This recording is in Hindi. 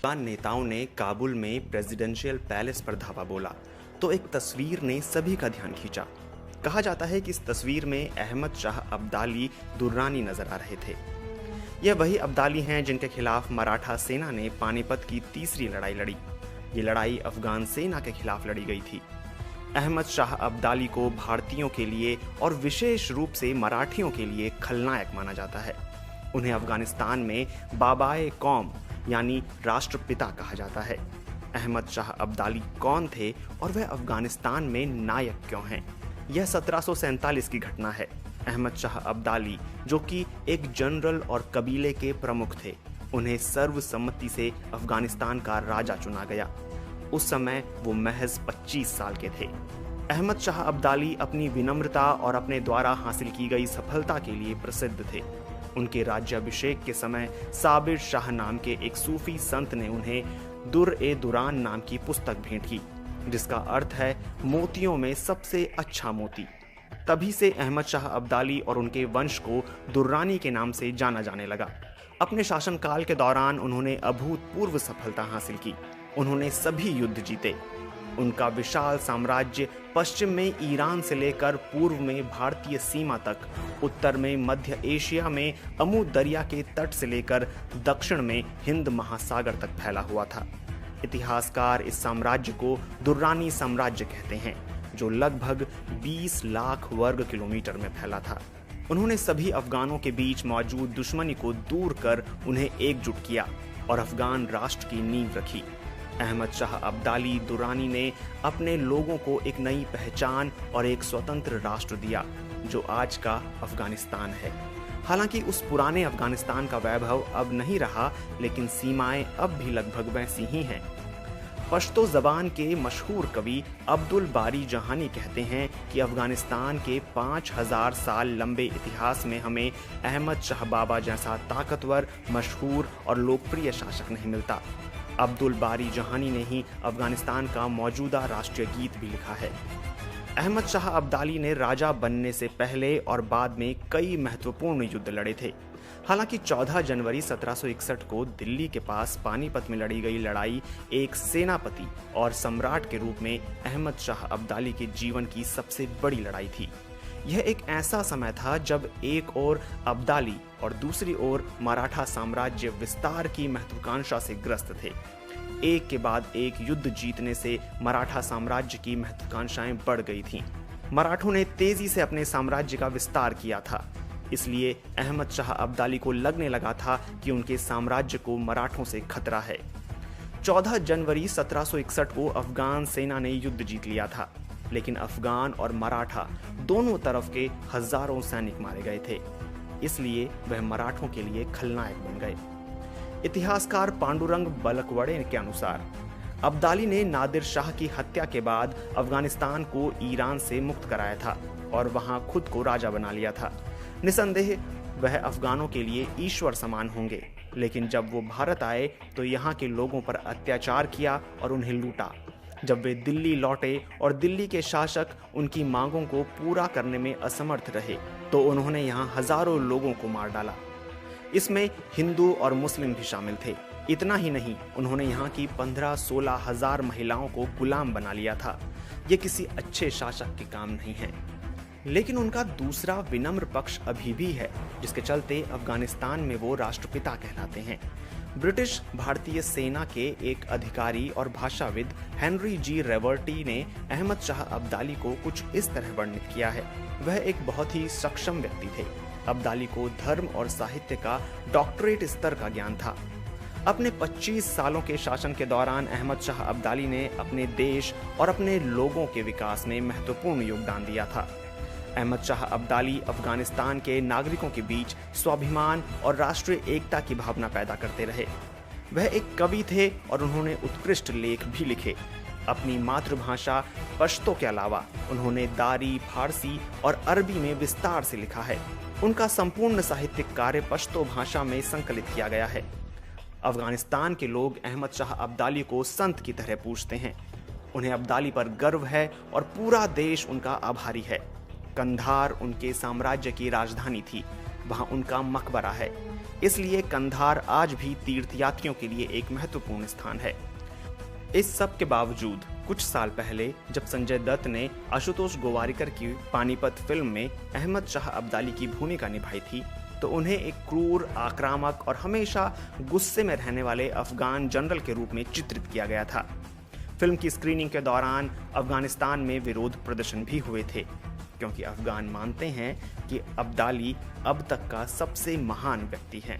तालिबान नेताओं ने काबुल में प्रेसिडेंशियल पैलेस पर धावा बोला तो एक तस्वीर ने सभी का ध्यान खींचा। कहा जाता है कि इस तस्वीर में अहमद शाह अब्दाली दुर्रानी नजर आ रहे थे। यह वही अब्दाली हैं जिनके खिलाफ मराठा सेना ने पानीपत की तीसरी लड़ाई लड़ी। ये लड़ाई अफगान सेना के खिलाफ लड़ी गई थी। अहमद शाह अब्दाली को भारतीयों के लिए और विशेष रूप से मराठियों के लिए खलनायक माना जाता है। उन्हें अफगानिस्तान में बाबाए कौम यानी राष्ट्रपिता कहा जाता है। अहमद शाह अब्दाली कौन थे और वह अफगानिस्तान में नायक क्यों हैं? यह 1747 की घटना है। अहमद शाह अब्दाली, जो कि एक जनरल और कबीले के प्रमुख थे, उन्हें सर्वसम्मति से अफगानिस्तान का राजा चुना गया। उस समय वो महज 25 साल के थे। अहमद शाह अब्दाली अपनी विनम्रता और अपने द्वारा हासिल की गई सफलता के लिए प्रसिद्ध थे। उनके राज्याभिषेक के समय साबिर शाह नाम के एक सूफी संत ने उन्हें दुर-ए-दुरान नाम की पुस्तक भेंट की, जिसका अर्थ है मोतियों में सबसे अच्छा मोती। तभी से अहमद शाह अब्दाली और उनके वंश को दुर्रानी के नाम से जाना जाने लगा। अपने शासनकाल के दौरान उन्होंने अभूतपूर्व सफलता हासिल की। उन्होंने सभी युद्ध जीते। उनका विशाल साम्राज्य पश्चिम में ईरान से लेकर पूर्व में भारतीय सीमा तक, उत्तर में मध्य एशिया में अमू दरिया के तट से लेकर दक्षिण में हिंद महासागर तक फैला हुआ था। इतिहासकार इस साम्राज्य को दुर्रानी साम्राज्य कहते हैं, जो लगभग 20 लाख वर्ग किलोमीटर में फैला था। उन्होंने सभी अफगानों के बीच मौजूद दुश्मनी को दूर कर उन्हें एकजुट किया और अफगान राष्ट्र की नींव रखी। अहमद शाह अब्दाली दुर्रानी ने अपने लोगों को एक नई पहचान और एक स्वतंत्र राष्ट्र दिया, जो आज का अफगानिस्तान है। हालांकि उस पुराने अफगानिस्तान का वैभव अब नहीं रहा, लेकिन सीमाएं अब भी लगभग वैसी ही हैं। पश्तो ज़बान के मशहूर कवि अब्दुल बारी जहानी कहते हैं कि अफगानिस्तान के 5000 साल लंबे इतिहास में हमें अहमद शाह बाबा जैसा ताकतवर, मशहूर और लोकप्रिय शासक नहीं मिलता। अब्दुल बारी जहानी ने ही अफगानिस्तान का मौजूदा राष्ट्रीय गीत भी लिखा है। अहमद शाह अब्दाली ने राजा बनने से पहले और बाद में कई महत्वपूर्ण युद्ध लड़े थे। हालांकि 14 जनवरी 1761 को दिल्ली के पास पानीपत में लड़ी गई लड़ाई एक सेनापति और सम्राट के रूप में अहमद शाह अब्दाली के जीवन की सबसे बड़ी लड़ाई थी। यह एक ऐसा समय था जब एक ओर अब्दाली और दूसरी ओर मराठा साम्राज्य विस्तार की महत्वाकांक्षा से ग्रस्त थे। एक के बाद एक युद्ध जीतने से मराठा साम्राज्य की महत्वाकांक्षाएं बढ़ गई थीं। मराठों ने तेजी से अपने साम्राज्य का विस्तार किया था, इसलिए अहमद शाह अब्दाली को लगने लगा था कि उनके साम्राज्य को मराठों से खतरा है। 14 जनवरी 1761 को अफगान सेना ने युद्ध जीत लिया था, लेकिन अफगान और मराठा दोनों तरफ के हजारों सैनिक मारे गए थे, इसलिए वह मराठों के लिए खलनायक बन गए। इतिहासकार पांडुरंग बलकवड़े के अनुसार अब्दाली ने नादिर शाह की हत्या के बाद अफगानिस्तान को ईरान से मुक्त कराया था और वहां खुद को राजा बना लिया था। निसंदेह वह अफगानों के लिए ईश्वर समान होंगे, लेकिन जब वो भारत आए तो यहाँ के लोगों पर अत्याचार किया और उन्हें लूटा। जब वे दिल्ली लौटे और दिल्ली के शासक उनकी मांगों को पूरा करने में असमर्थ रहे, तो उन्होंने यहाँ हजारों लोगों को मार डाला। इसमें हिंदू और मुस्लिम भी शामिल थे। इतना ही नहीं, उन्होंने यहाँ की 15-16 हजार महिलाओं को गुलाम बना लिया था। ये किसी अच्छे शासक के काम नहीं है। लेकिन उनका दूसरा विनम्र पक्ष अभी भी है, जिसके चलते अफगानिस्तान में वो राष्ट्रपिता कहलाते हैं। ब्रिटिश भारतीय सेना के एक अधिकारी और भाषाविद हेनरी जी रेवर्टी ने अहमद शाह अब्दाली को कुछ इस तरह वर्णित किया है। वह एक बहुत ही सक्षम व्यक्ति थे। अब्दाली को धर्म और साहित्य का डॉक्टरेट स्तर का ज्ञान था। अपने 25 सालों के शासन के दौरान अहमद शाह अब्दाली ने अपने देश और अपने लोगों के विकास में महत्वपूर्ण योगदान दिया था। अहमद शाह अब्दाली अफगानिस्तान के नागरिकों के बीच स्वाभिमान और राष्ट्रीय एकता की भावना पैदा करते रहे। वह एक कवि थे और उन्होंने उत्कृष्ट लेख भी लिखे। अपनी मातृभाषा पश्तो के अलावा उन्होंने दारी, फारसी और अरबी में विस्तार से लिखा है। उनका संपूर्ण साहित्यिक कार्य पश्तो भाषा में संकलित किया गया है। अफगानिस्तान के लोग अहमद शाह अब्दाली को संत की तरह पूजते हैं। उन्हें अब्दाली पर गर्व है और पूरा देश उनका आभारी है। कंधार उनके साम्राज्य की राजधानी थी, वहां उनका मकबरा है। इसलिए कंधार आज भी तीर्थयात्रियों के लिए एक महत्वपूर्ण स्थान है। इस सब के बावजूद कुछ साल पहले जब संजय दत्त ने आशुतोष गोवारिकर की पानीपत फिल्म में अहमद शाह अब्दाली की भूमिका निभाई थी, तो उन्हें एक क्रूर, आक्रामक और हमेशा गुस्से में रहने वाले अफगान जनरल के रूप में चित्रित किया गया था। फिल्म की स्क्रीनिंग के दौरान अफगानिस्तान में विरोध प्रदर्शन भी हुए थे, क्योंकि अफगान मानते हैं कि अब्दाली अब तक का सबसे महान व्यक्ति हैं।